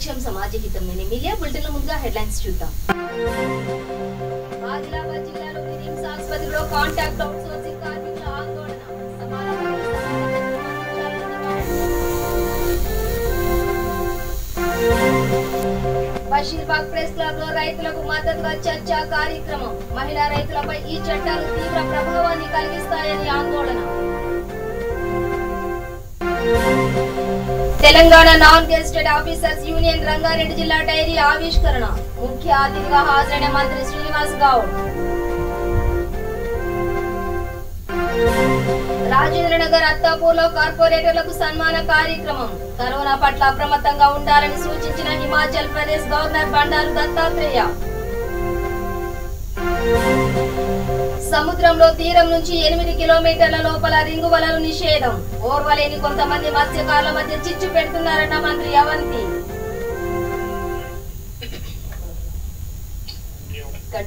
లక్ష్యం సమాజ హితం. Media bulletin ముందుగా హెడ్లైన్స్ చూద్దాం. ఆదిలాబాద్ జిల్లాలోని రిమ్స్ ఆసుపత్రిలో కాంట్రాక్ట్ అవుట్సోర్సింగ్ కార్మికుల ఆందోళన. బషీర్బాగ్ ప్రెస్ క్లబ్ లో రైతులకు మద్దతుగా చర్చా కార్యక్రమం. మహిళా రైతులపై ఈ చట్టాలు తీవ్ర ప్రభావాన్ని కలిగిస్తాయని ఆందోళన. Telangana non gazetted officers union Rangareddy జిల్లా డైరీ ఆవిష్కరణ. ముఖ్య అతిథిగా హాజరైన మంత్రి శ్రీనివాస్ గౌడ్. రాజేంద్రనగర్ అత్తాపూర్ లో కార్పొరేటర్లకు సన్మాన కార్యక్రమం. కరోనా పట్ల అప్రమత్తంగా ఉండాలని సూచించిన హిమాచల్ ప్రదేశ్ గవర్నర్ బండారు దత్తాత్రేయ. సముద్రంలో తీరం నుంచి 8 కిలోమీటర్ల లోపల రింగు వలలు నిషేధం. ఓర్వలేని కొంతమంది మత్స్యకారుల మధ్య చిచ్చు పెడుతున్నారన్న మంత్రి అవంతి.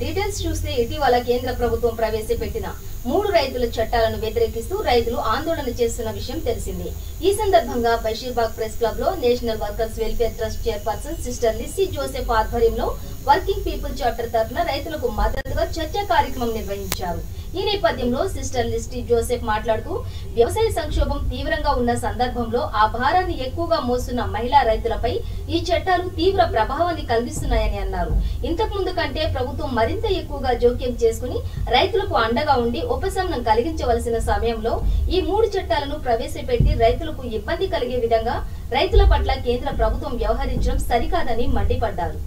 డీటెయిల్స్ చూస్తే ఇటీవల కేంద్ర ప్రభుత్వం ప్రవేశపెట్టిన 3 రైతుల చట్టాలను వ్యతిరేకిస్తూ రైతులు ఆందోళన చేస్తున్న విషయం తెలిసిందే. ఈ సందర్భంగా బషీర్బాగ్ ప్రెస్ క్లబ్ లో national workers welfare trust chairperson sister Lissy Joseph ఆధ్వర్యంలో వర్కింగ్ పీపుల్ చార్టర్ తరఫున రైతులకు మద్దతుగా చర్చా కార్యక్రమం నిర్వహించారు. ఈ నేపథ్యంలో సిస్టర్ లిస్సీ జోసెఫ్ మాట్లాడుతూ వ్యవసాయ సంక్షోభం తీవ్రంగా ఉన్న సందర్భంలో ఆ భారాన్ని ఎక్కువగా మోస్తున్న మహిళా రైతులపై ఈ చట్టాలు తీవ్ర ప్రభావాన్ని కలిగిస్తున్నాయని అన్నారు. ఇంతకు ముందు కంటే ప్రభుత్వం మరింత ఎక్కువగా జోక్యం చేసుకుని రైతులకు అండగా ఉండి ఉపశమనం కలిగించవలసిన సమయంలో ఈ 3 చట్టాలను ప్రవేశపెట్టి రైతులకు ఇబ్బంది కలిగే విధంగా రైతుల పట్ల కేంద్ర ప్రభుత్వం వ్యవహరించడం సరికాదని మండిపడ్డారు.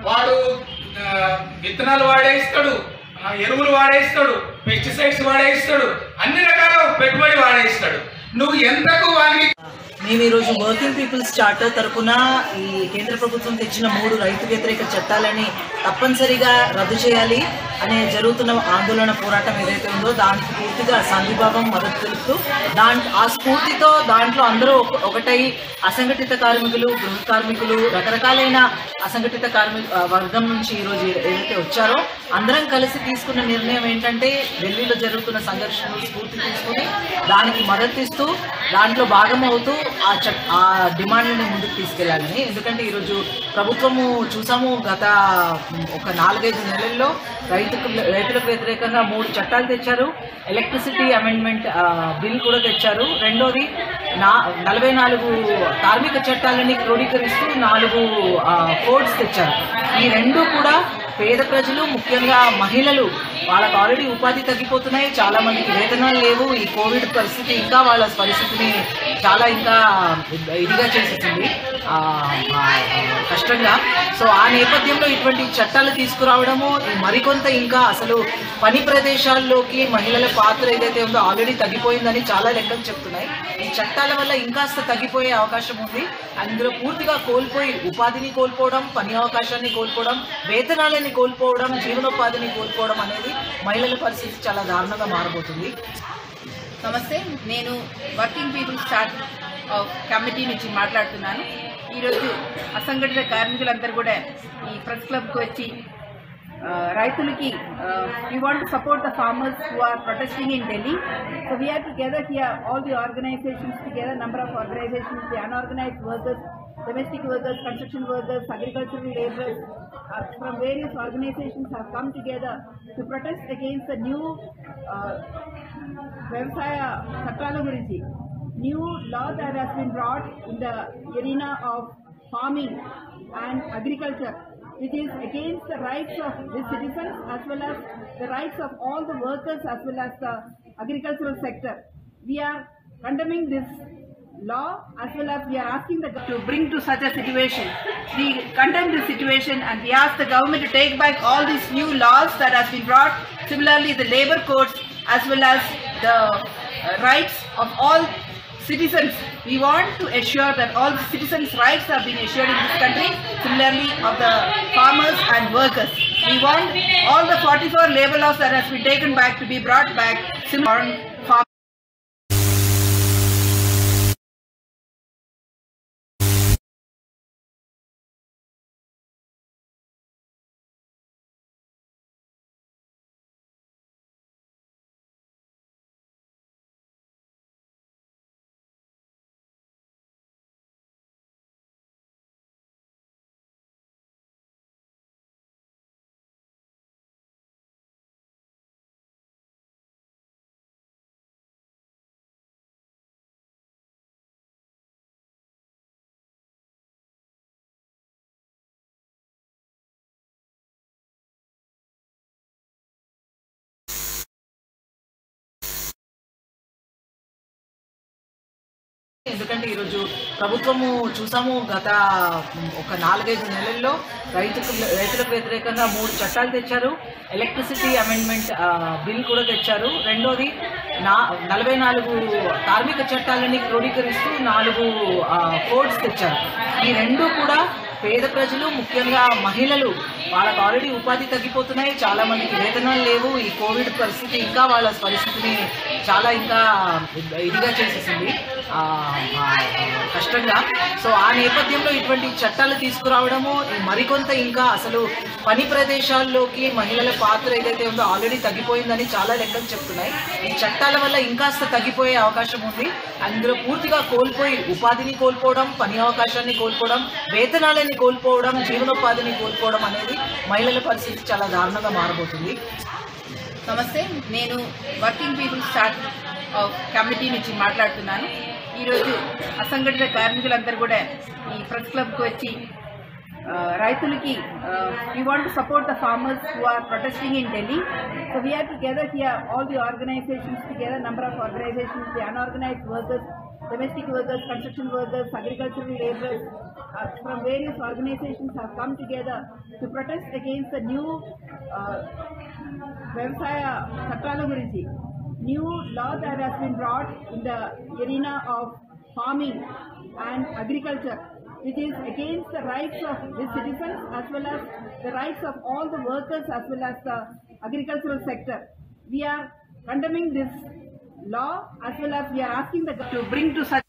వాడు విత్తనాలు వాడేస్తాడు, ఎరువులు వాడేస్తాడు, పెస్టిసైడ్స్ వాడేస్తాడు, అన్ని రకాల పెట్టుబడి వాడేస్తాడు. నువ్వు ఎంతకు వాడిని మేము ఈరోజు వర్కింగ్ పీపుల్స్ చార్టర్ తరఫున ఈ కేంద్ర ప్రభుత్వం తెచ్చిన 3 రైతు వ్యతిరేక చట్టాలని తప్పనిసరిగా రద్దు చేయాలి అనే జరుగుతున్న ఆందోళన పోరాటం ఏదైతే ఉందో దానికి పూర్తిగా సంఘీభావం మద్దతు తెలుపుతూ ఆ స్ఫూర్తితో దాంట్లో అందరూ ఒకటై అసంఘటిత కార్మికులు, గృహ కార్మికులు, రకరకాలైన అసంఘటిత వర్గం నుంచి ఈరోజు ఏదైతే వచ్చారో అందరం కలిసి తీసుకున్న నిర్ణయం ఏంటంటే ఢిల్లీలో జరుగుతున్న సంఘర్షణలు స్ఫూర్తి తీసుకుని దానికి మద్దతు ఇస్తూ దాంట్లో భాగం అవుతూ ఆ డిమాండ్ని ముందుకు తీసుకెళ్లాలని. ఎందుకంటే ఈరోజు ప్రభుత్వము చూసాము గత ఒక 4-5 నెలల్లో రైతులకు వ్యతిరేకంగా 3 చట్టాలు తెచ్చారు. ఎలక్ట్రిసిటీ అమెండ్మెంట్ బిల్ కూడా తెచ్చారు. రెండోది 44 కార్మిక చట్టాలని క్రోడీకరిస్తూ 4 కోడ్స్ తెచ్చారు. ఈ 2 కూడా పేద ప్రజలు, ముఖ్యంగా మహిళలు, వాళ్ళకు ఆల్రెడీ ఉపాధి తగ్గిపోతున్నాయి, చాలా మందికి వేతనాలు లేవు. ఈ కోవిడ్ పరిస్థితి ఇంకా వాళ్ళ పరిస్థితిని చాలా ఇంకా ఇదిగా చేసేసింది, కష్టంగా. సో ఆ నేపథ్యంలో ఇటువంటి చట్టాలు తీసుకురావడము మరికొంత ఇంకా అసలు పని ప్రదేశాల్లోకి మహిళల పాత్ర ఏదైతే ఉందో ఆల్రెడీ తగ్గిపోయిందని చాలా లెక్కలు చెప్తున్నాయి. ఈ చట్టాల వల్ల ఇంకాస్త తగ్గిపోయే అవకాశం ఉంది. అందులో పూర్తిగా కోల్పోయి ఉపాధిని కోల్పోవడం, పని అవకాశాన్ని కోల్పోవడం, వేతనాలని కోల్పోవడం, జీవనోపాధిని కోల్పోవడం అనేది మహిళల పరిస్థితి చాలా దారుణంగా మారబోతుంది. నమస్తే, నేను వర్కింగ్ పీపుల్స్ చార్టర్ కమిటీ నుంచి మాట్లాడుతున్నాను. ఈరోజు అసంఘటిత కార్మికులందరూ కూడా ఈ ప్రెస్ క్లబ్కి వచ్చి రైతులకి we want to support the farmers who are protesting in Delhi. So we are together here, all the organizations together, number of organizations, the unorganized workers, domestic workers, construction workers, agricultural laborers from various organizations have come together to protest against the new Vyavasaya Chattala Gurinchi, new law that has been brought in the arena of farming and agriculture, which is against the rights of the citizens as well as the rights of all the workers as well as the agricultural sector. We are condemning this law as well as we are asking the government to bring to such a situation. We condemn this situation and we ask the government to take back all these new laws that has been brought. Similarly, the labor codes as well as the rights of all citizens. We want to assure that all citizens' rights are being assured in this country. Similarly, of the farmers and workers. We want all the 44 labor laws that has been taken back to be brought back. Similar ఎందుకంటే ఈరోజు ప్రభుత్వము చూసాము గత ఒక 4-5 నెలల్లో రైతులకు వ్యతిరేకంగా 3 చట్టాలు తెచ్చారు. ఎలక్ట్రిసిటీ అమెండ్మెంట్ బిల్ కూడా తెచ్చారు. రెండోది 44 కార్మిక చట్టాలని క్రోడీకరిస్తూ 4 కోడ్స్ తెచ్చారు. ఈ రెండు కూడా పేద ప్రజలు, ముఖ్యంగా మహిళలు, వాళ్ళకు ఆల్రెడీ ఉపాధి తగ్గిపోతున్నాయి, చాలా మందికి వేతనాలు లేవు. ఈ కోవిడ్ పరిస్థితి ఇంకా వాళ్ళ పరిస్థితిని చాలా ఇంకా ఇదిగా చేసేసింది, కష్టంగా. సో ఆ నేపథ్యంలో ఇటువంటి చట్టాలు తీసుకురావడము, మరికొంత ఇంకా అసలు పని ప్రదేశాల్లోకి మహిళల పాత్ర ఏదైతే ఉందో ఆల్రెడీ తగ్గిపోయిందని చాలా లెక్కలు చెప్తున్నాయి. ఈ చట్టాల వల్ల ఇంకాస్త తగ్గిపోయే అవకాశం ఉంది. అందులో పూర్తిగా కోల్పోయి ఉపాధిని కోల్పోవడం, పని అవకాశాన్ని కోల్పోవడం, వేతనాలని కోల్పోవడం, జీవనోపాధిని కోల్పోవడం అనేది మహిళల పరిస్థితి చాలా దారుణంగా మారబోతుంది. నమస్తే, నేను వర్కింగ్ పీపుల్స్ చార్ట్ కమిటీ నుంచి మాట్లాడుతున్నాను. ఈరోజు అసంఘటిత కార్మికులందరూ కూడా ఈ ప్రెస్ క్లబ్కి వచ్చి రైతులకి we want to support the farmers who are protesting in Delhi. So we are together here, all the organizations together, number of organizations, the unorganized workers, domestic workers, construction workers, agricultural laborers from various organizations have come together to protest against the new Vyavasaya Chattala Gurinchi. New law that has been brought in the arena of farming and agriculture, which is against the rights of the citizens as well as the rights of all the workers as well as the agricultural sector. We are condemning this law as well as we are asking the government to bring to such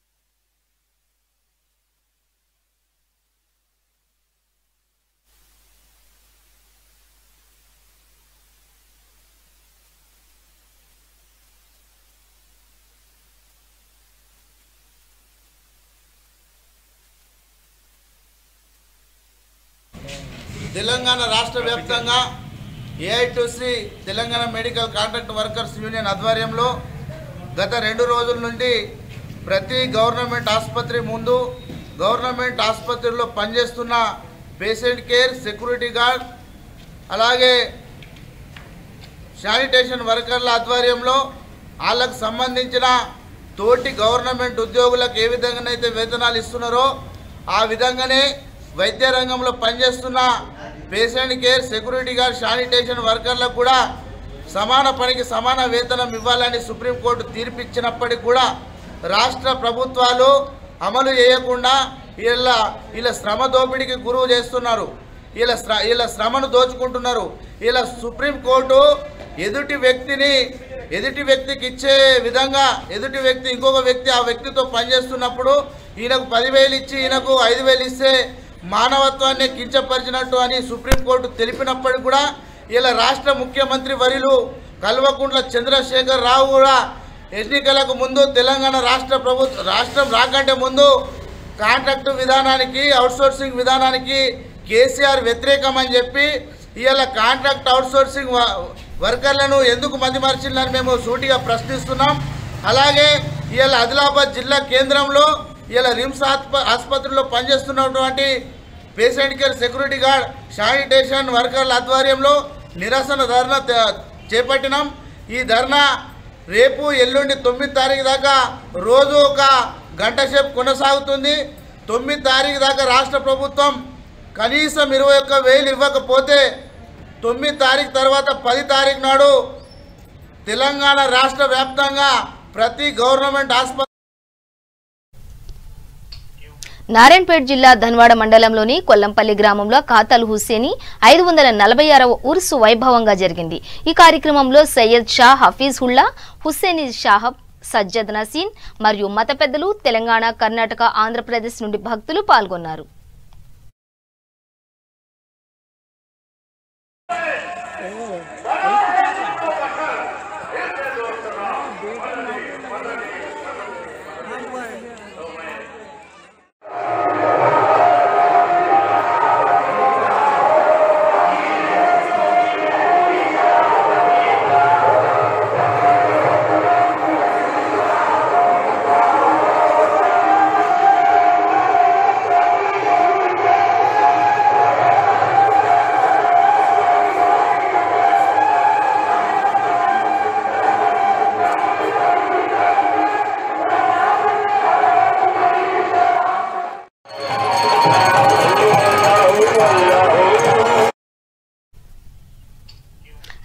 Telangana రాష్ట్ర వ్యాప్తంగా AITC Telangana medical contract workers union ఆధ్వర్యంలో గత 2 రోజుల నుండి ప్రతి government ఆసుపత్రి ముందు, government ఆసుపత్రిలో పనిచేస్తున్న పేషెంట్ కేర్, సెక్యూరిటీ గార్డ్, అలాగే శానిటేషన్ వర్కర్ల ఆధ్వర్యంలో వాళ్ళకు సంబంధించిన తోటి గవర్నమెంట్ ఉద్యోగులకు ఏ విధంగానైతే వేతనాలు ఇస్తున్నారో ఆ విధంగానే వైద్య రంగంలో పనిచేస్తున్న patient care, security guard, sanitation వర్కర్లకు కూడా సమాన పనికి సమాన వేతనం ఇవ్వాలని సుప్రీంకోర్టు తీర్పిచ్చినప్పటికీ కూడా రాష్ట్ర ప్రభుత్వాలు అమలు చేయకుండా వీళ్ళ శ్రమ దోపిడీకి గురువు చేస్తున్నారు, వీళ్ళ శ్రమను దోచుకుంటున్నారు. ఇలా సుప్రీంకోర్టు ఎదుటి వ్యక్తికి ఇచ్చే విధంగా ఎదుటి వ్యక్తి ఇంకొక వ్యక్తి ఆ వ్యక్తితో పనిచేస్తున్నప్పుడు ఈయనకు 10,000 ఇచ్చి ఈయనకు 5,000 ఇస్తే మానవత్వాన్ని కించపరిచినట్టు అని సుప్రీంకోర్టు తెలిపినప్పటికీ కూడా ఇలా రాష్ట్ర ముఖ్యమంత్రి వర్యులు కల్వకుంట్ల చంద్రశేఖర్ రావు కూడా ఎన్నికలకు ముందు తెలంగాణ రాష్ట్రం రాకంటే ముందు కాంట్రాక్టు విధానానికి, అవుట్సోర్సింగ్ విధానానికి కేసీఆర్ వ్యతిరేకమని చెప్పి ఇవాళ కాంట్రాక్ట్ అవుట్సోర్సింగ్ వర్కర్లను ఎందుకు మందిమర్చిందని మేము సూటిగా ప్రశ్నిస్తున్నాం. అలాగే ఇవాళ ఆదిలాబాద్ జిల్లా కేంద్రంలో ఇలా రిమ్స్ ఆసుపత్రిలో పనిచేస్తున్నటువంటి patient care, security guard, sanitation వర్కర్ల ఆధ్వర్యంలో నిరసన ధర్నా చేపట్టినాం. ఈ ధర్నా రేపు ఎల్లుండి 9 తారీఖు దాకా రోజు 1 గంట సేపు కొనసాగుతుంది. 9 తారీఖు దాకా రాష్ట్ర ప్రభుత్వం కనీసం 21,000 ఇవ్వకపోతే 9 తారీఖు తర్వాత 10 తారీఖు నాడు తెలంగాణ రాష్ట్ర వ్యాప్తంగా ప్రతి గవర్నమెంట్ ఆసుపత్రి నారాయణపేట జిల్లా ధన్వాడ మండలంలోని కొల్లంపల్లి గ్రామంలో ఖాతాల్ హుస్సేని 546వ ఉర్సు వైభవంగా జరిగింది. ఈ కార్యక్రమంలో సయ్యద్ షా హఫీజ్ హుల్లా, హుస్సేని షాహబ్, సజ్జద్ నసీన్ మరియు మత పెద్దలు, తెలంగాణ, కర్ణాటక, ఆంధ్రప్రదేశ్ నుండి భక్తులు పాల్గొన్నారు.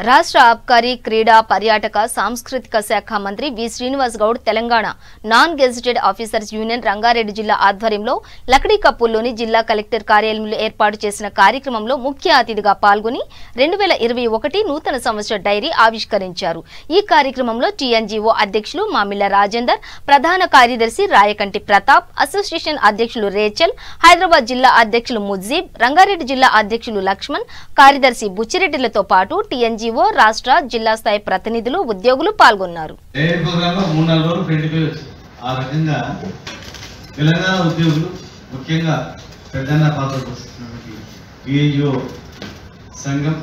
రాష్ట్ర ఆబ్కారీ క్రీడా పర్యాటక సాంస్కృతిక శాఖ మంత్రి V Srinivas Goud Telangana non gazetted officers union Rangareddy జిల్లా ఆధ్వర్యంలో లకడీకప్పుల్లోని జిల్లా కలెక్టర్ కార్యాలయంలో ఏర్పాటు చేసిన కార్యక్రమంలో ముఖ్య అతిథిగా పాల్గొని 2021 నూతన సంవత్సర డైరీ ఆవిష్కరించారు. ఈ కార్యక్రమంలో టీఎన్జీఓ అధ్యక్షులు మామిళ్ల రాజేందర్, ప్రధాన కార్యదర్శి రాయకంటి ప్రతాప్, అసోసియేషన్ అధ్యక్షులు రేచల్, హైదరాబాద్ జిల్లా అధ్యక్షులు ముజీబ్, రంగారెడ్డి జిల్లా అధ్యక్షులు లక్ష్మణ్, కార్యదర్శి బుచ్చిరెడ్డిలతో పాటు టీఎన్జీఓ రాష్ట్ర జిల్లా స్థాయి ప్రతినిధులు, ఉద్యోగులు పాల్గొన్నారు. తెలంగాణ ఉద్యోగులు ముఖ్యంగా ప్రధాన పాత్ర పోషిస్తున్నటువంటి టీఎన్జీఓ సంఘం,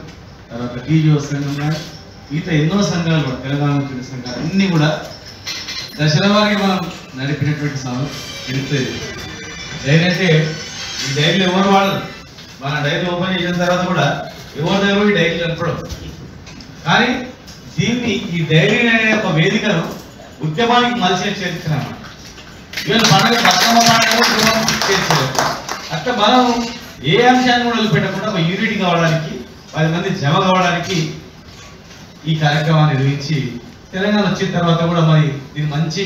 తర్వాత టీజీఓ సంఘం కానీ మిగతా ఎన్నో సంఘాలు కూడా తెలంగాణ ఉద్యోగ సంఘాలు అన్నీ కూడా దశల వారికి మనం నడిపినటువంటి సమయం తెలుస్తుంది. డైరీ అంటే ఈ డైరీలు ఎవరు వాడరు. మన డైరీ ఓపెన్ చేసిన తర్వాత కూడా ఎవరి దగ్గర ఈ డైరీ నడపడం. కానీ దీన్ని ఈ డైరీ అనే ఒక వేదికను ఉద్యమానికి మలిచిన చరిత్ర ఈవెన్ పండుగ బతుకమ్మ పండుగ చేస్తారు. అట్లా మనం ఏ అంశాన్ని కూడా వదిలిపెట్టకుండా ఒక యూనిటీ కావడానికి, 10 మంది జమ కావడానికి ఈ కార్యక్రమాన్ని నిర్వహించి తెలంగాణ వచ్చిన తర్వాత కూడా మరి దీన్ని మంచి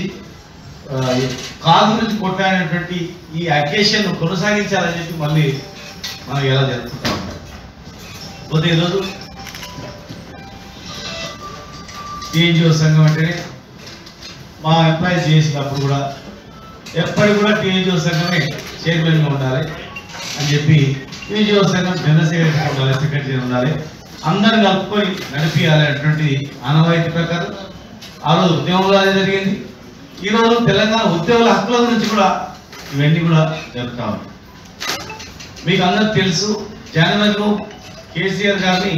కాదు నుంచి కొట్టాడినటువంటి ఈ అకేషన్ కొనసాగించాలని చెప్పి మళ్ళీ మనం ఎలా జరుపుకుంటా ఉంటాం. పోతే ఈరోజు టీఎన్జీఓ సంఘం అంటేనే మా ఎంప్లాయీస్ చేసినప్పుడు కూడా ఎప్పటికి కూడా టీఎన్జీఓ సంఘమే చైర్మన్గా ఉండాలి అని చెప్పి టీఎన్జీఓ సంఘం జనరల్ సెక్రటరీ ఉండాలి, సెక్రటరీ ఉండాలి, అందరు కలుపుకొని నడిపియాలి అనేటువంటి ఆనవాయితీ ప్రకారం ఆ రోజు ఉద్యమంలో అదే జరిగింది. ఈరోజు తెలంగాణ ఉద్యోగుల హక్కుల గురించి కూడా ఇవన్నీ కూడా జరుగుతా ఉన్నాయి. మీకు అందరికి తెలుసు, జనవరిలో కేసీఆర్ గారిని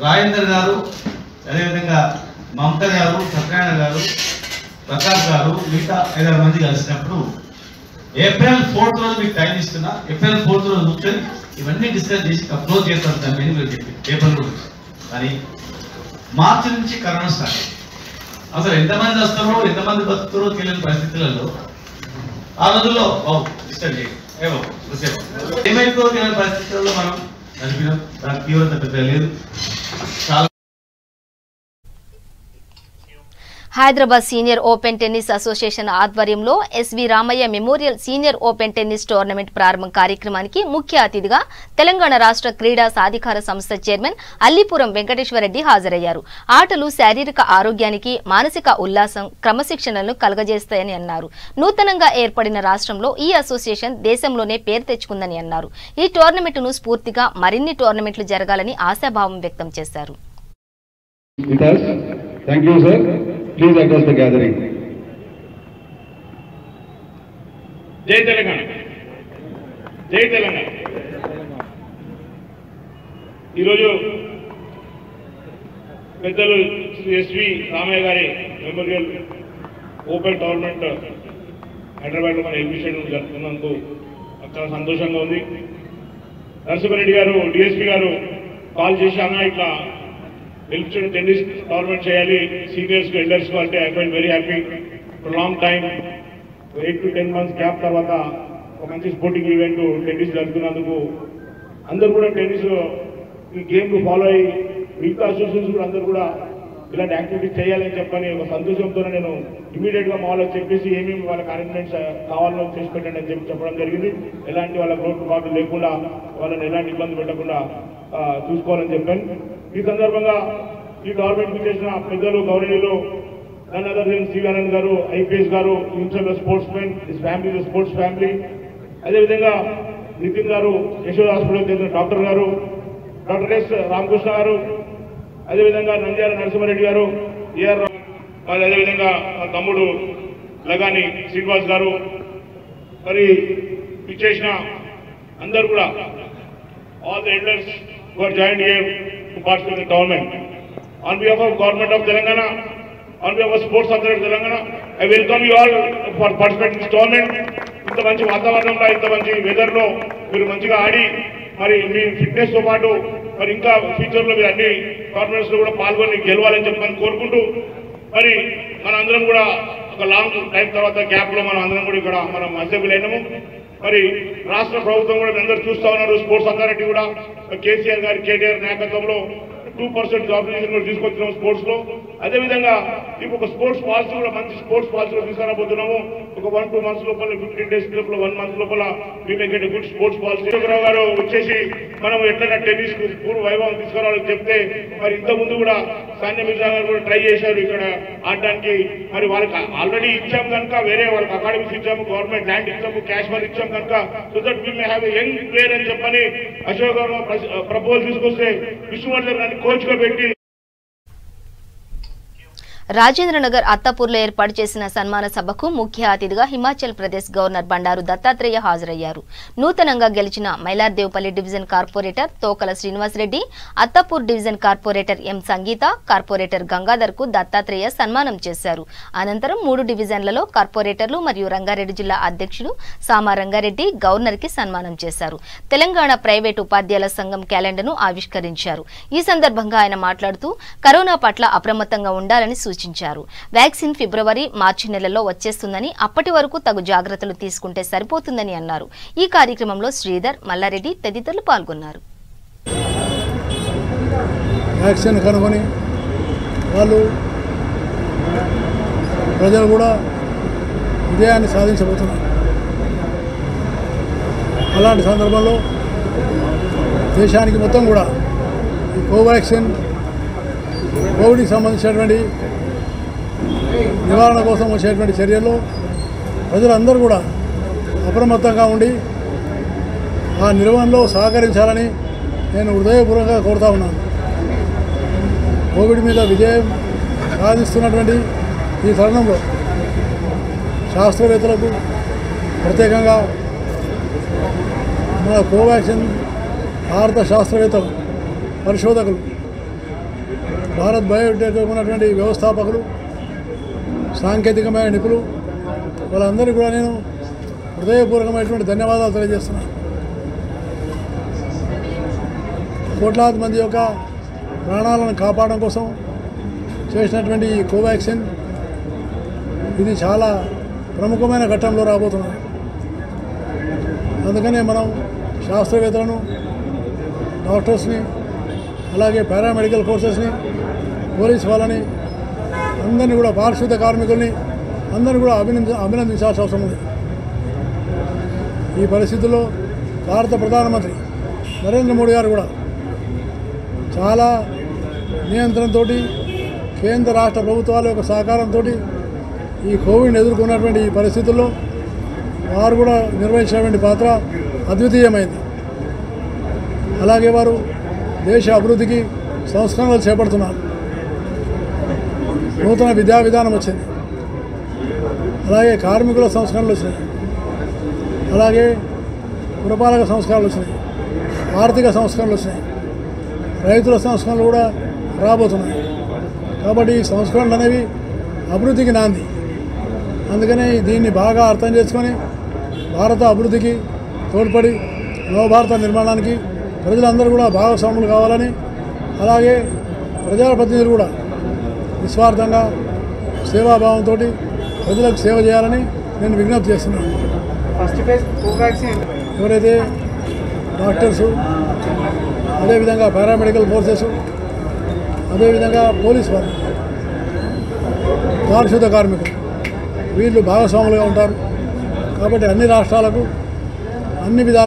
రాజేందర్ గారు, అదేవిధంగా మమత గారు, సత్యనారాయణ గారు, ప్రతాప్ గారు, మిగతా 5-6 మంది కలిసినప్పుడు ఏప్రిల్ 4th రోజు మీకు టైం ఇస్తున్నా, ఏప్రిల్ 4th రోజు కూర్చొని ఇవన్నీ డిస్కస్ చేసి అప్లోడ్ చేస్తాను దాన్ని మీరు చెప్పి పేపర్ గురించి. కానీ మార్చి నుంచి కరోనా స్టార్ట్. అసలు ఎంతమంది వస్తారో ఎంతమంది బతుకుతారో తెలియని పరిస్థితులలో ఆ రోజుల్లో డిస్టర్బ్ చేయండి ఏమైతుందో తెలియని పరిస్థితుల్లో మనం నడిపినాం. దాని తీవ్రత పెద్ద లేదు. చాలా Hyderabad senior open tennis association ఆధ్వర్యంలో S V Ramaiah memorial senior open tennis tournament ప్రారంభం కార్యక్రమానికి ముఖ్య అతిథిగా తెలంగాణ రాష్ట్ర క్రీడా సాధికార సంస్థ చైర్మన్ అల్లిపురం వెంకటేశ్వరరెడ్డి హాజరయ్యారు. ఆటలు శారీరక ఆరోగ్యానికి, మానసిక ఉల్లాసం, క్రమశిక్షణలను కలగజేస్తాయని అన్నారు. నూతనంగా ఏర్పడిన రాష్ట్రంలో ఈ అసోసియేషన్ దేశంలోనే పేరు తెచ్చుకుందని అన్నారు. ఈ టోర్నమెంటును స్ఫూర్తిగా మరిన్ని టోర్నమెంట్లు జరగాలని ఆశాభావం వ్యక్తం చేశారు. Thank you, sir. Please address the gathering. జై తెలంగాణ, జై తెలంగాణ. ఈరోజు పెద్దలు ఎస్వి రామయ్య గారి మెమోరియల్ ఓపెన్ టోర్నమెంట్ హైదరాబాద్లో మన ఎగ్జిబిషన్ జరుపుకున్నందుకు చాలా సంతోషంగా ఉంది. నరసింహారెడ్డి గారు, డిఎస్పీ గారు కాల్ చేశాను, ఇట్లా ఎలిజిబుల్ టెన్నిస్ టోర్నమెంట్ చేయాలి సీనియర్స్ కు ఎల్డర్స్ కు అంటే I felt very happy. For long time 8 to 10 months gap తర్వాత ఒక మంచి స్పోర్టింగ్ ఈవెంట్ టెన్నిస్ జరుగుతున్నందుకు అందరూ కూడా టెన్నిస్ ఈ గేమ్ కు ఫాలో అయ్యి మిగతా అసోసియేషన్స్ కూడా అందరూ కూడా ఇలాంటి యాక్టివిటీస్ చేయాలని చెప్పని ఒక సంతోషంతో నేను ఇమీడియట్ గా మా వాళ్ళకి చెప్పేసి ఏమేమి వాళ్ళకి అరేంజ్మెంట్స్ కావాలో చేసి పెట్టండి అని చెప్పి చెప్పడం జరిగింది. ఎలాంటి వాళ్ళ లోటుపాట్లు లేకుండా, వాళ్ళని ఎలాంటి ఇబ్బంది పెట్టకుండా చూసుకోవాలని చెప్పాను. ఈ సందర్భంగా ఈ గవర్నమెంట్ చేసిన పెద్దలు గౌరవనీయులు నన్ అదర్ దెన్ శ్రీగానంద్ గారు, ఐపీఎస్ గారు, himself sports men, his family sports family, అదేవిధంగా నితిన్ గారు, యశోద హాస్పిటల్ చెందిన డాక్టర్ గారు, డాక్టర్ ఎస్ రామకృష్ణ గారు, అదేవిధంగా నంద్యాల నరసింహారెడ్డి గారు, ఏఆర్ మరి అదేవిధంగా మా తమ్ముడు లగాని శ్రీనివాస్ గారు, మరి ఇచ్చేసిన అందరూ కూడా all the elders who are joined here to participate in the tournament. On behalf of Government of Telangana, on behalf of Sports Authority of Telangana, I welcome you all for participating in this tournament. ఇంత మంచి వాతావరణంలో, ఇంత మంచి వెదర్లో మీరు మంచిగా ఆడి మరి మీ fitness తో పాటు మరి ఇంకా ఫ్యూచర్లో మీరు అన్ని టోర్నమెంట్స్ లో కూడా పాల్గొని గెలవాలని చెప్పని కోరుకుంటూ, మరి మన అందరం కూడా ఒక లాంగ్ టైం తర్వాత గ్యాప్ లో మనం అందరం కూడా ఇక్కడ మనం అసెంబ్లీ అయినాము. మరి రాష్ట్ర ప్రభుత్వం కూడా అందరూ చూస్తా ఉన్నారు. స్పోర్ట్స్ అథారిటీ కూడా కేసీఆర్ గారి కేటీఆర్ నాయకత్వంలో 2% జాబ్ రిజర్వేషన్ కూడా తీసుకొచ్చినాము స్పోర్ట్స్ లో. అదేవిధంగా ఇప్పుడు ఒక స్పోర్ట్స్ పాలసీ కూడా మంచి స్పోర్ట్స్ పాలసీ కూడా తీసుకురాబోతున్నాము. ఒక 1-2 months లోపల 15 days లోపల 1 month లోపల we may get a good sports policy. రావు గారు వచ్చేసి మనం ఎట్లైనా టెన్నిస్ కు పూర్వ వైభవం తీసుకురావాలని చెప్తే మరి ఇంతకుముందు కూడా సానియా మిర్జా గారు కూడా ట్రై చేశారు ఇక్కడ ఆడడానికి. మరి వాళ్ళకి ఆల్రెడీ ఇచ్చాము కనుక వేరే వాళ్ళకి అకాడమీస్ ఇచ్చాము, గవర్నమెంట్ ల్యాండ్ ఇచ్చాము, క్యాష్ మనీ ఇచ్చాము కనుక so that we may have a young player అని చెప్పని అశోక్ గారు ప్రపోజల్ తీసుకొస్తే విష్ణువర్ధన్ గారిని కోచ్ గా పెట్టి రాజేంద్రనగర్ అత్తాపూర్లో ఏర్పాటు చేసిన సన్మాన సభకు ముఖ్య అతిథిగా హిమాచల్ ప్రదేశ్ గవర్నర్ బండారు దత్తాత్రేయ హాజరయ్యారు. నూతనంగా గెలిచిన Mylardevpally division corporator Tokala Srinivasareddy, Attapur division corporator M Sangeetha, corporator Gangadhar కు దత్తాత్రేయ సన్మానం చేశారు. అనంతరం 3 డివిజన్లలో కార్పొరేటర్లు మరియు రంగారెడ్డి జిల్లా అధ్యక్షుడు సామా రంగారెడ్డి గవర్నర్ కి సన్మానం చేశారు. తెలంగాణ ప్రైవేటు ఉపాధ్యాయుల సంఘం క్యాలెండర్ను ఆవిష్కరించారు. ఈ సందర్భంగా ఆయన మాట్లాడుతూ కరోనా పట్ల అప్రమత్తంగా ఉండాలని సూచించారు. వ్యాక్సిన్ ఫిబ్రవరి, మార్చి నెలల్లో వచ్చేస్తుందని, అప్పటి వరకు తగు జాగ్రత్తలు తీసుకుంటే సరిపోతుందని అన్నారు. ఈ కార్యక్రమంలో శ్రీధర్, మల్లారెడ్డి తదితరులు పాల్గొన్నారు. వ్యాక్సిన్ కనుగొని వాళ్ళు ప్రజలు కూడా విజయాన్ని సాధించబోతున్నారు. అలాంటి సందర్భంలో దేశానికి మొత్తం కూడా ఈ కోవాక్సిన్, కోవిడ్కి సంబంధించినటువంటి నివారణ కోసం వచ్చేటువంటి చర్యల్లో ప్రజలందరూ కూడా అప్రమత్తంగా ఉండి ఆ నిర్వహణలో సహకరించాలని నేను హృదయపూర్వకంగా కోరుతా ఉన్నాను. కోవిడ్ మీద విజయం సాధిస్తున్నటువంటి ఈ తరుణంలో శాస్త్రవేత్తలకు, ప్రత్యేకంగా మన కోవాక్సిన్ భారత శాస్త్రవేత్తలు, పరిశోధకులు, భారత్ బయోటెక్ ఉన్నటువంటి వ్యవస్థాపకులు, సాంకేతికమైన నిపుణులు, వాళ్ళందరికీ కూడా నేను హృదయపూర్వకమైనటువంటి ధన్యవాదాలు తెలియజేస్తున్నాను. కోట్లాది మంది యొక్క ప్రాణాలను కాపాడడం కోసం చేసినటువంటి ఈ కోవాక్సిన్ ఇది చాలా ప్రముఖమైన ఘట్టంలో రాబోతున్నాయి. అందుకనే మనం శాస్త్రవేత్తలను, డాక్టర్స్ని, అలాగే పారామెడికల్ ఫోర్సెస్ని, పోలీస్ వాళ్ళని, అందరినీ కూడా, పారిశుద్ధ కార్మికుల్ని అందరినీ కూడా అభినందించాల్సిన అవసరం ఉంది. ఈ పరిస్థితుల్లో భారత ప్రధానమంత్రి నరేంద్ర మోడీ గారు కూడా చాలా నియంత్రణతో, కేంద్ర రాష్ట్ర ప్రభుత్వాల యొక్క సహకారంతో ఈ కోవిడ్ని ఎదుర్కొన్నటువంటి ఈ పరిస్థితుల్లో వారు కూడా నిర్వహించినటువంటి పాత్ర అద్వితీయమైంది. అలాగే వారు దేశ అభివృద్ధికి సంస్కరణలు చేపడుతున్నారు. నూతన విద్యా విధానం వచ్చింది, అలాగే కార్మికుల సంస్కరణలు వచ్చినాయి, అలాగే పురపాలక సంస్కరణలు వచ్చినాయి, ఆర్థిక సంస్కరణలు వచ్చినాయి, రైతుల సంస్కరణలు కూడా రాబోతున్నాయి. కాబట్టి ఈ సంస్కరణలు అనేవి అభివృద్ధికి నాంది. అందుకనే దీన్ని బాగా అర్థం చేసుకొని భారత అభివృద్ధికి తోడ్పడి నవభారత నిర్మాణానికి ప్రజలందరూ కూడా భాగస్వాములు కావాలని, అలాగే ప్రజాప్రతినిధులు కూడా నిస్వార్థంగా సేవాభావంతో ప్రజలకు సేవ చేయాలని నేను విజ్ఞప్తి చేస్తున్నాను. ఫస్ట్ ఫేజ్ కోవాక్సిన్ ఎవరైతే డాక్టర్సు, అదేవిధంగా పారామెడికల్ ఫోర్సెస్, అదేవిధంగా పోలీస్ వారు, పారిశుద్ధ కార్మికులు, వీళ్ళు భాగస్వాములుగా ఉంటారు. కాబట్టి అన్ని రాష్ట్రాలకు అన్ని విధాలు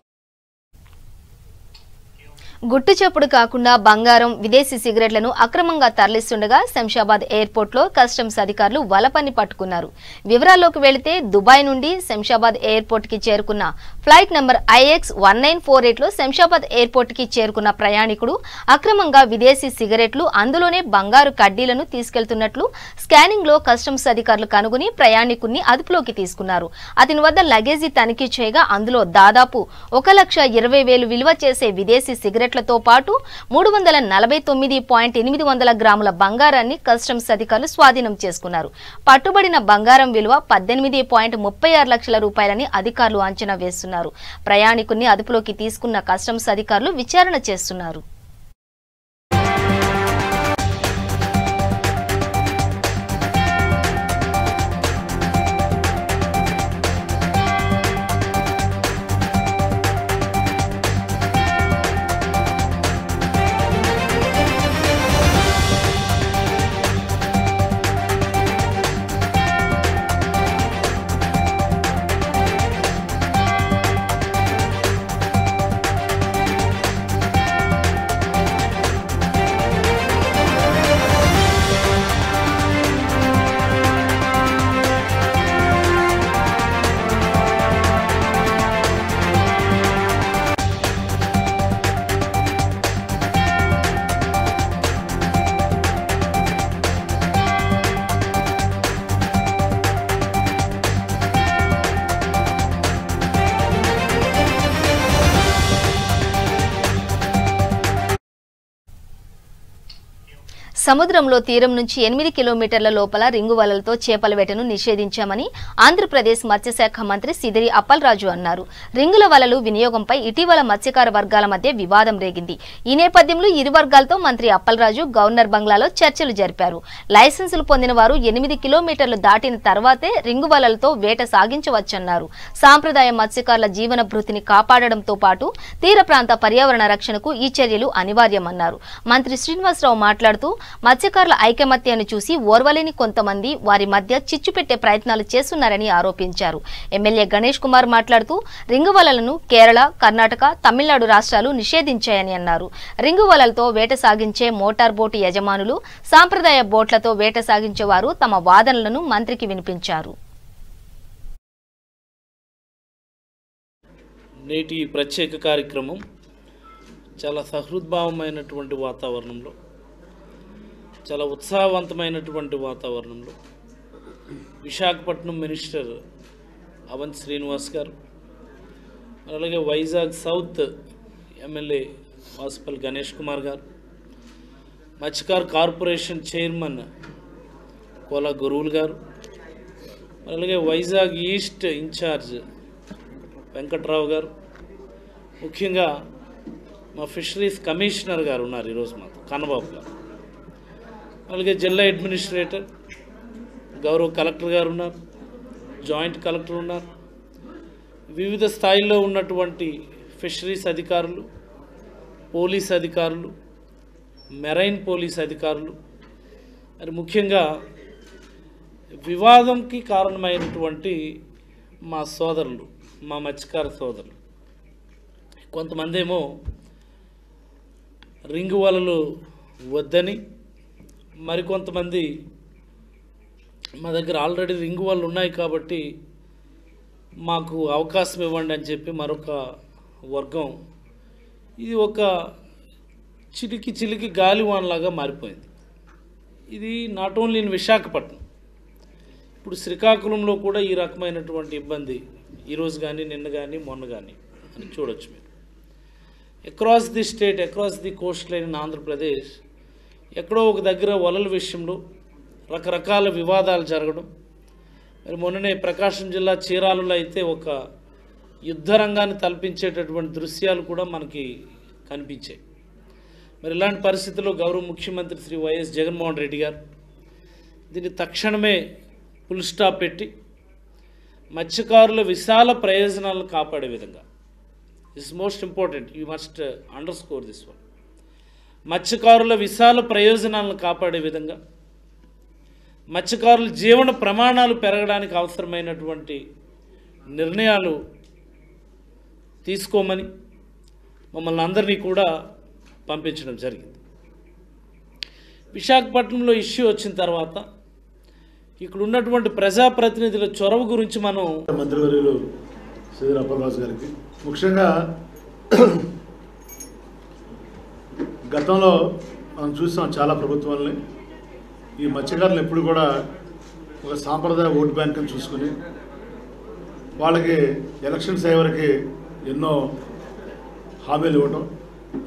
గుట్టు చప్పుడు కాకుండా బంగారం, విదేశీ సిగరెట్లను అక్రమంగా తరలిస్తుండగా శంషాబాద్ ఎయిర్పోర్ట్ లో కస్టమ్స్ అధికారులు వలపని పట్టుకున్నారు. వివరాల్లోకి వెళితే దుబాయ్ నుండి శంషాబాద్ ఎయిర్పోర్ట్ కి చేరుకున్న ఫ్లైట్ నంబర్ IX1948 లో శంషాబాద్ ఎయిర్పోర్ట్ కి చేరుకున్న ప్రయాణికుడు అక్రమంగా విదేశీ సిగరెట్లు, అందులోనే బంగారు కడ్డీలను తీసుకెళ్తున్నట్లు స్కానింగ్ లో కస్టమ్స్ అధికారులు కనుగొని ప్రయాణికుడిని అదుపులోకి తీసుకున్నారు. అతని వద్ద లగేజీ తనిఖీ చేయగా అందులో దాదాపు 1,20,000 విలువ చేసే విదేశీ సిగరెట్ తో పాటు 349.800 గ్రాముల బంగారాన్ని కస్టమ్స్ అధికారులు స్వాధీనం చేసుకున్నారు. పట్టుబడిన బంగారం విలువ 18.36 లక్షల రూపాయలని అధికారులు అంచనా వేస్తున్నారు. ప్రయాణికుడిని అదుపులోకి తీసుకున్న కస్టమ్స్ అధికారులు విచారణ చేస్తున్నారు. సముద్రంలో తీరం నుంచి 8 కిలోమీటర్ల లోపల రింగు వలలతో చేపల వేటను నిషేధించామని ఆంధ్రప్రదేశ్ మత్స్యశాఖ మంత్రి సిదిరి అప్పలరాజు అన్నారు. రింగుల వలలు వినియోగంపై ఇటీవల మత్స్యకార వర్గాల మధ్య వివాదం రేగింది. ఈ నేపథ్యంలో ఇరు వర్గాలతో మంత్రి అప్పలరాజు గవర్నర్ బంగ్లాలో చర్చలు జరిపారు. లైసెన్సులు పొందిన వారు 8 కిలోమీటర్లు దాటిన తర్వాతే రింగు వలలతో వేట సాగించవచ్చన్నారు. సాంప్రదాయ మత్స్యకారుల జీవన భృతిని కాపాడడంతో పాటు తీర ప్రాంత పర్యావరణ రక్షణకు ఈ చర్యలు అనివార్యమన్నారు. మంత్రి శ్రీనివాసరావు మాట్లాడుతూ మత్స్యకారుల ఐకమత్యాన్ని చూసి ఓర్వలేని కొంతమంది వారి మధ్య చిచ్చు పెట్టే ప్రయత్నాలు చేస్తున్నారని ఆరోపించారు. ఎమ్మెల్యే గణేష్ కుమార్ మాట్లాడుతూ రింగు వలలను కేరళ, కర్ణాటక, తమిళనాడు రాష్ట్రాలు నిషేధించాయని అన్నారు. రింగు వలలతో వేట సాగించే మోటార్ బోటు యజమానులు, సాంప్రదాయ బోట్లతో వేట సాగించేవారు తమ వాదనలను మంత్రికి వినిపించారు. నేటి ప్రత్యేక కార్యక్రమం చాలా సహృద్భావమైనటువంటి వాతావరణంలో, చాలా ఉత్సాహవంతమైనటువంటి వాతావరణంలో విశాఖపట్నం మినిస్టర్ అవంతి శ్రీనివాస్ గారు, అలాగే వైజాగ్ సౌత్ ఎమ్మెల్యే వాసుపల్లి గణేష్ కుమార్ గారు, మత్స్యకార్ కార్పొరేషన్ చైర్మన్ కోలా గురువులు గారు, అలాగే వైజాగ్ ఈస్ట్ ఇన్ఛార్జ్ వెంకట్రావు గారు, ముఖ్యంగా మా ఫిషరీస్ కమిషనర్ గారు ఉన్నారు ఈరోజు మాకు కన్నబాబు గారు, అలాగే జిల్లా అడ్మినిస్ట్రేటర్ గౌరవ కలెక్టర్ గారు ఉన్నారు, జాయింట్ కలెక్టర్ ఉన్నారు, వివిధ స్థాయిల్లో ఉన్నటువంటి ఫిషరీస్ అధికారులు, పోలీస్ అధికారులు, మెరైన్ పోలీస్ అధికారులు, మరి ముఖ్యంగా వివాదంకి కారణమైనటువంటి మా సోదరులు, మా మత్స్యకార సోదరులు, కొంతమంది ఏమో రింగు వలలు వద్దని, మరికొంతమంది మా దగ్గర ఆల్రెడీ రింగు వలలు ఉన్నాయి కాబట్టి మాకు అవకాశం ఇవ్వండి అని చెప్పి మరొక వర్గం, ఇది ఒక చిలికి గాలివానలాగా మారిపోయింది. ఇది నాట్ ఓన్లీ ఇన్ విశాఖపట్నం, ఇప్పుడు శ్రీకాకుళంలో కూడా ఈ రకమైనటువంటి ఇబ్బంది ఈరోజు కానీ, నిన్న కానీ, మొన్న కానీ అని చూడొచ్చు మీరు. Across the state, across the Coast line in Andhra Pradesh ఎక్కడో ఒక దగ్గర వలల విషయంలో రకరకాల వివాదాలు జరగడం. మరి మొన్ననే ప్రకాశం జిల్లా చీరాలలో అయితే ఒక యుద్ధ రంగాన్ని తలపించేటటువంటి దృశ్యాలు కూడా మనకి కనిపించాయి. మరి ఇలాంటి పరిస్థితుల్లో గౌరవ ముఖ్యమంత్రి శ్రీ వైఎస్ జగన్మోహన్ రెడ్డి గారు దీన్ని తక్షణమే ఫుల్ స్టాప్ పెట్టి మత్స్యకారుల విశాల ప్రయోజనాలను కాపాడే విధంగా, this most important, you must underscore this one, మత్స్యకారుల విశాల ప్రయోజనాలను కాపాడే విధంగా, మత్స్యకారుల జీవన ప్రమాణాలు పెరగడానికి అవసరమైనటువంటి నిర్ణయాలు తీసుకోమని మమ్మల్ని అందరినీ కూడా పంపించడం జరిగింది. విశాఖపట్నంలో ఇష్యూ వచ్చిన తర్వాత ఇక్కడ ఉన్నటువంటి ప్రజాప్రతినిధుల చొరవ గురించి మనం మంత్రివర్యులు సిదిరి అప్పలరాజు గారికి, ముఖ్యంగా గతంలో మనం చూసాం చాలా ప్రభుత్వాలని ఈ మత్స్యకారులు ఎప్పుడు కూడా ఒక సాంప్రదాయ ఓటు బ్యాంకుని చూసుకుని వాళ్ళకి ఎలక్షన్స్ అయ్యేవరకు ఎన్నో హామీలు ఇవ్వటం,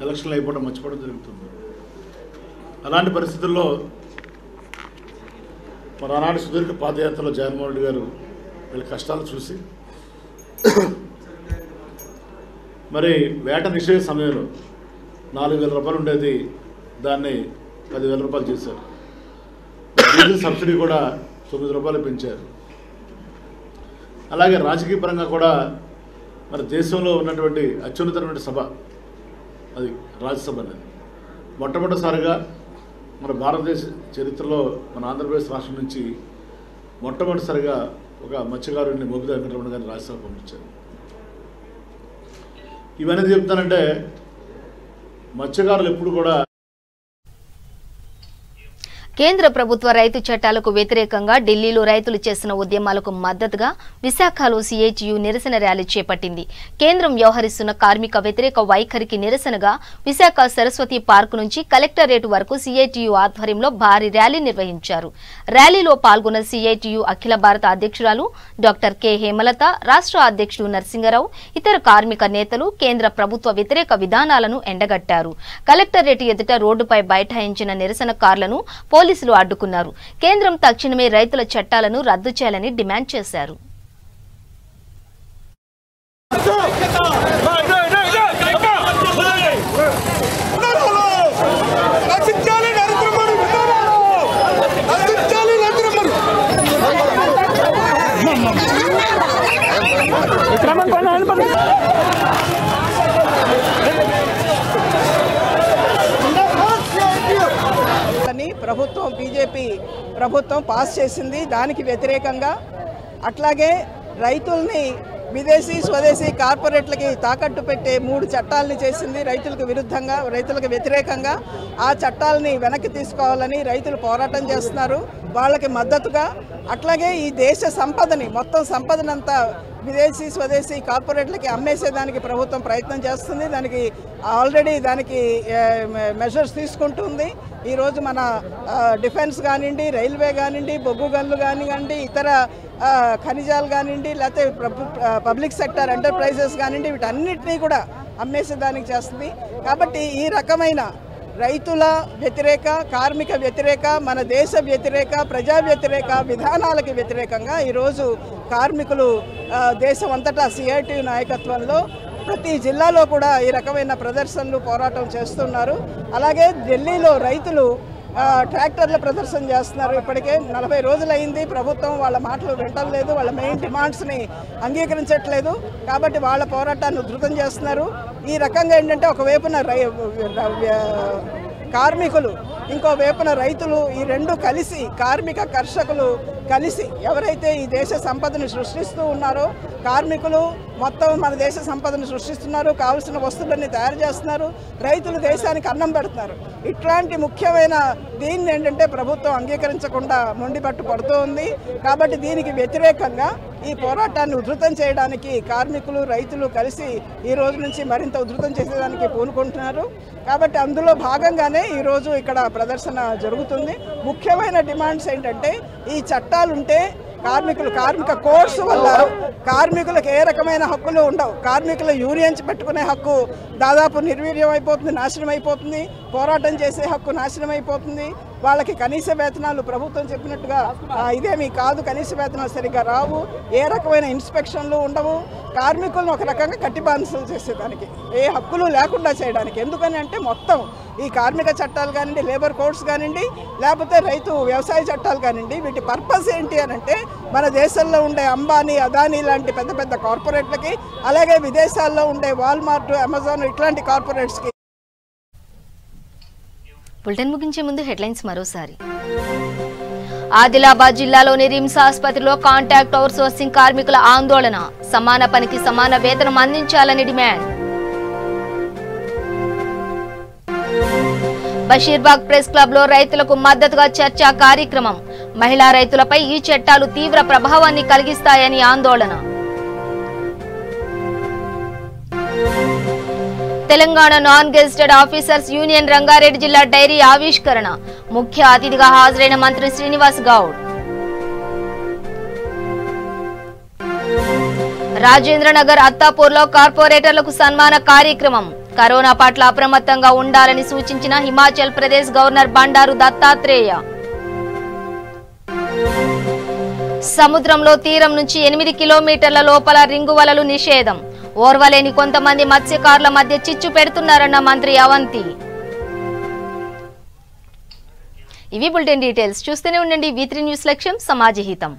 ఎలక్షన్లు అయిపోవడం మర్చిపోవడం జరుగుతుంది. అలాంటి పరిస్థితుల్లో మరి ఆనాటి సుదీర్ఘ పాదయాత్రలో జగన్మోహన్ రెడ్డి గారు వీళ్ళ కష్టాలు చూసి మరి వేట నిషేధ సమయంలో 4,000 రూపాయలు ఉండేది దాన్ని 10,000 రూపాయలు చేశారు. డీజిల్ సబ్సిడీ కూడా 9 రూపాయలు పెంచారు. అలాగే రాజకీయ పరంగా కూడా మరి దేశంలో ఉన్నటువంటి అత్యున్నతమైన సభ అది రాజ్యసభ అనేది మొట్టమొదటిసారిగా మన భారతదేశ చరిత్రలో మన ఆంధ్రప్రదేశ్ రాష్ట్రం నుంచి మొట్టమొదటిసారిగా ఒక మత్స్యకారుడిని మోపిదేవి వెంకటరమణ గారిని రాజ్యసభ పంపించారు. ఇవన్నీ చెప్తానంటే మత్స్యకారులు ఎప్పుడు కూడా కేంద్ర ప్రభుత్వ రైతు చట్టాలకు వ్యతిరేకంగా ఢిల్లీలో రైతులు చేసిన ఉద్యమాలకు మద్దతుగా విశాఖలో సిఐటియు నిరసన ర్యాలీ చేపట్టింది. కేంద్రం వ్యవహరిస్తున్న కార్మిక వ్యతిరేక వైఖరికి నిరసనగా విశాఖ సరస్వతి పార్కు నుంచి కలెక్టరేట్ వరకు సిఐటియు ఆధ్వర్యంలో భారీ ర్యాలీ నిర్వహించారు. ర్యాలీలో పాల్గొన్న సిఐటియు అఖిల భారత అధ్యక్షురాలు డాక్టర్ కె హేమలత, రాష్ట్ర అధ్యక్షుడు నరసింగరావు, ఇతర కార్మిక నేతలు కేంద్ర ప్రభుత్వ వ్యతిరేక విధానాలను ఎండగట్టారు. కలెక్టరేట్ ఎదుట రోడ్డుపై బైఠాయించిన నిరసనకారులను పోలీసులు అడ్డుకున్నారు. కేంద్రం తక్షణమే రైతుల చట్టాలను రద్దు చేయాలని డిమాండ్ చేశారు. ప్రభుత్వం బీజేపీ ప్రభుత్వం పాస్ చేసింది. దానికి వ్యతిరేకంగా అట్లాగే రైతుల్ని విదేశీ స్వదేశీ కార్పొరేట్లకి తాకట్టు పెట్టే 3 చట్టాలని చేసింది రైతులకు విరుద్ధంగా, రైతులకు వ్యతిరేకంగా. ఆ చట్టాలని వెనక్కి తీసుకోవాలని రైతులు పోరాటం చేస్తున్నారు. వాళ్ళకి మద్దతుగా అట్లాగే ఈ దేశ సంపదని, మొత్తం సంపదనంతా విదేశీ స్వదేశీ కార్పొరేట్లకి అమ్మేసేదానికి ప్రభుత్వం ప్రయత్నం చేస్తుంది. దానికి ఆల్రెడీ మెజర్స్ తీసుకుంటుంది. ఈరోజు మన డిఫెన్స్ కానివ్వండి, రైల్వే కానివ్వండి, బొగ్గు గనులు కానివ్వండి, ఇతర ఖనిజాలు కానివ్వండి, లేకపోతే పబ్లిక్ సెక్టర్ ఎంటర్ప్రైజెస్ కానివ్వండి, వీటన్నిటినీ కూడా అమ్మేసేదానికి చేస్తుంది. కాబట్టి ఈ రకమైన రైతుల వ్యతిరేక, కార్మిక వ్యతిరేక, మన దేశ వ్యతిరేక, ప్రజా వ్యతిరేక విధానాలకు వ్యతిరేకంగా ఈరోజు కార్మికులు దేశం అంతటా సిఐటియు నాయకత్వంలో ప్రతి జిల్లాలో కూడా ఈ రకమైన ప్రదర్శనలు, పోరాటం చేస్తున్నారు. అలాగే ఢిల్లీలో రైతులు ట్రాక్టర్ల ప్రదర్శన చేస్తున్నారు. ఇప్పటికే 40 రోజులైంది. ప్రభుత్వం వాళ్ళ మాటలు వింటలేదు, వాళ్ళ మెయిన్ డిమాండ్స్ని అంగీకరించట్లేదు. కాబట్టి వాళ్ళ పోరాటాన్ని ఉధృతం చేస్తున్నారు. ఈ రకంగా ఏంటంటే ఒకవైపున కార్మికులు, ఇంకో వైపున రైతులు, ఈ రెండు కలిసి, కార్మిక కర్షకులు కలిసి ఎవరైతే ఈ దేశ సంపదను సృష్టిస్తూ ఉన్నారో, కార్మికులు మొత్తం మన దేశ సంపదను సృష్టిస్తున్నారు, కావలసిన వస్తువులన్నీ తయారు చేస్తున్నారు, రైతులు దేశానికి అన్నం పెడుతున్నారు. ఇట్లాంటి ముఖ్యమైన దీన్ని ఏంటంటే ప్రభుత్వం అంగీకరించకుండా మొండిపట్టు పడుతూ ఉంది. కాబట్టి దీనికి వ్యతిరేకంగా ఈ పోరాటాన్ని ఉధృతం చేయడానికి కార్మికులు, రైతులు కలిసి ఈ రోజు నుంచి మరింత ఉధృతం చేసేదానికి పూనుకుంటున్నారు. కాబట్టి అందులో భాగంగానే ఈరోజు ఇక్కడ ప్రదర్శన జరుగుతుంది. ముఖ్యమైన డిమాండ్స్ ఏంటంటే ఈ చట్టాలుంటే కార్మిక కోర్సు వల్ల కార్మికులకు ఏ రకమైన హక్కులు ఉండవు. కార్మికుల యూనియన్స్ పెట్టుకునే హక్కు దాదాపు నిర్వీర్యం అయిపోతుంది, నాశనం అయిపోతుంది. పోరాటం చేసే హక్కు నాశనం అయిపోతుంది. వాళ్ళకి కనీస వేతనాలు ప్రభుత్వం చెప్పినట్టుగా ఇదేమీ కాదు, కనీస వేతనాలు సరిగ్గా రావు, ఏ రకమైన ఇన్స్పెక్షన్లు ఉండవు. కార్మికులను ఒక రకంగా కట్టిబానిసలు చేసేదానికి, ఏ హక్కులు లేకుండా చేయడానికి. ఎందుకని అంటే మొత్తం ఈ కార్మిక చట్టాలు కానివ్వండి, లేబర్ కోడ్స్ కానివ్వండి, లేకపోతే రైతు వ్యవసాయ చట్టాలు కానివ్వండి, వీటి పర్పస్ ఏంటి అని అంటే మన దేశంలో ఉండే అంబానీ, అదానీ లాంటి పెద్ద పెద్ద కార్పొరేట్లకి, అలాగే విదేశాల్లో ఉండే వాల్మార్ట్, అమెజాన్ ఇట్లాంటి కార్పొరేట్స్కి. బులెటిన్ ముగించే ముందు హెడ్లైన్స్ మరోసారి. ఆదిలాబాద్ జిల్లాలోని రిమ్స్ ఆసుపత్రిలో కాంట్రాక్ట్ అవుట్సోర్సింగ్ కార్మికుల ఆందోళన, సమాన పనికి సమాన వేతనం అందించాలని డిమాండ్. బషీర్బాగ్ ప్రెస్ క్లబ్ లో రైతులకు మద్దతుగా చర్చా కార్యక్రమం, మహిళా రైతులపై ఈ చట్టాలు తీవ్ర ప్రభావాన్ని కలిగిస్తాయని ఆందోళన. Telangana non gazetted officers union Rangareddy జిల్లా డైరీ ఆవిష్కరణ, ముఖ్య అతిథిగా హాజరైన మంత్రి శ్రీనివాస్ గౌడ్. రాజేంద్రనగర్ అత్తాపూర్లో కార్పొరేటర్లకు సన్మాన కార్యక్రమం, కరోనా పట్ల అప్రమత్తంగా ఉండాలని సూచించిన హిమాచల్ ప్రదేశ్ గవర్నర్ బండారు దత్తాత్రేయ. సముద్రంలో తీరం నుంచి 8 కిలోమీటర్ల లోపల రింగు వలలు నిషేధం, ఓర్వలేని కొంతమంది మత్స్యకారుల మధ్య చిచ్చు పెడుతున్నారన్న మంత్రి అవంతి. ఇవి బులెటిన్ డీటెయిల్స్. చూస్తూనే ఉండండి V3 న్యూస్, లక్ష్యం సమాజ హితం.